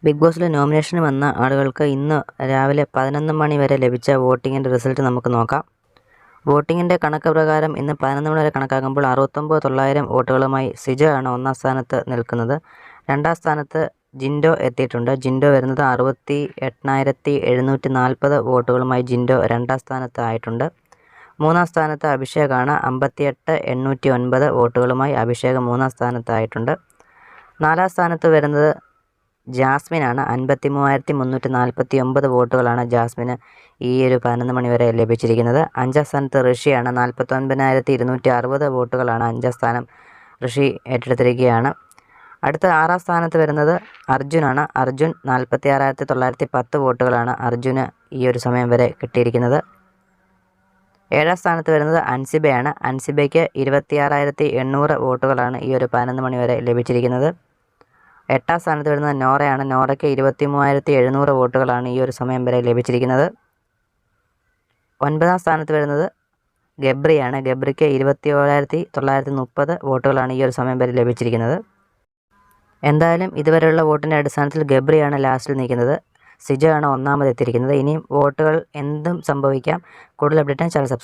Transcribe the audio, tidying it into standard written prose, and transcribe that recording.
Big ബോസിൽ നോമിനേഷന് വന്ന ആളുകൾക്ക് ഇന്ന് രാവിലെ 11 മണി വരെ ലഭിച്ച വോട്ടിങ്ങിൻ്റെ റിസൾട്ട് നമുക്ക് നോക്കാം. വോട്ടിങ്ങിൻ്റെ കണക്ക് പ്രകാരം ഇന്ന് 11 മണി വരെ കണക്കാക്കുമ്പോൾ 69,900 വോട്ടുകളുമായി സിജോ ആണ് ഒന്നാം സ്ഥാനത്ത് നിൽക്കുന്നത്. രണ്ടാം സ്ഥാനത്ത് ജിൻഡോ എത്തിയിട്ടുണ്ട്. ജിൻഡോ വരുന്നത് 68,740 വോട്ടുകളുമായി ജിൻഡോ രണ്ടാം സ്ഥാനത്ത് ആയിട്ടുണ്ട്. മൂന്നാം സ്ഥാനത്ത് അഭിഷേകാണ്. 58,809 വോട്ടുകളുമായി അഭിഷേക് മൂന്നാം സ്ഥാനത്ത് ആയിട്ടുണ്ട്. നാലാം സ്ഥാനത്ത് വരുന്നത് ജാസ്മിനാണ്. 53,349 വോട്ടുകളാണ് ജാസ്മിന് ഈ ഒരു 11 മണി വരെ ലഭിച്ചിരിക്കുന്നത്. അഞ്ചാം സ്ഥാനത്ത് ഋഷിയാണ്. 49,260 വോട്ടുകളാണ് അഞ്ചാം സ്ഥാനം ഋഷി ഏറ്റെടുത്തിരിക്കുകയാണ്. അടുത്ത ആറാം സ്ഥാനത്ത് വരുന്നത് അർജുനാണ്. അർജുൻ 46,910 വോട്ടുകളാണ് അർജുന് ഈ ഒരു സമയം വരെ കിട്ടിയിരിക്കുന്നത്. ഏഴാം സ്ഥാനത്ത് വരുന്നത് അൻസിബയാണ്. അൻസിബയ്ക്ക് 26,800 വോട്ടുകളാണ് ഈ ഒരു 11 മണി വരെ ലഭിച്ചിരിക്കുന്നത്. എട്ടാം സ്ഥാനത്ത് വരുന്നത് നോറയാണ്. നോറയ്ക്ക് 23,700 വോട്ടുകളാണ് ഈ ഒരു സമയം വരെ ലഭിച്ചിരിക്കുന്നത്. ഒൻപതാം സ്ഥാനത്ത് വരുന്നത് ഗബ്രിയാണ്. ഗബ്രിക്ക് 27,930 വോട്ടുകളാണ് ഈ ഒരു സമയം വരെ ലഭിച്ചിരിക്കുന്നത്. എന്തായാലും ഇതുവരെയുള്ള വോട്ടിൻ്റെ അടിസ്ഥാനത്തിൽ ഗബ്രിയാണ് ലാസ്റ്റിൽ നിൽക്കുന്നത്. സിജോ ആണ് ഒന്നാമത് എത്തിയിരിക്കുന്നത്. ഇനിയും വോട്ടുകൾ എന്തും സംഭവിക്കാം. കൂടുതൽ അപ്ഡേറ്റിന് ചാനൽ സബ്സ്ക്രൈബ്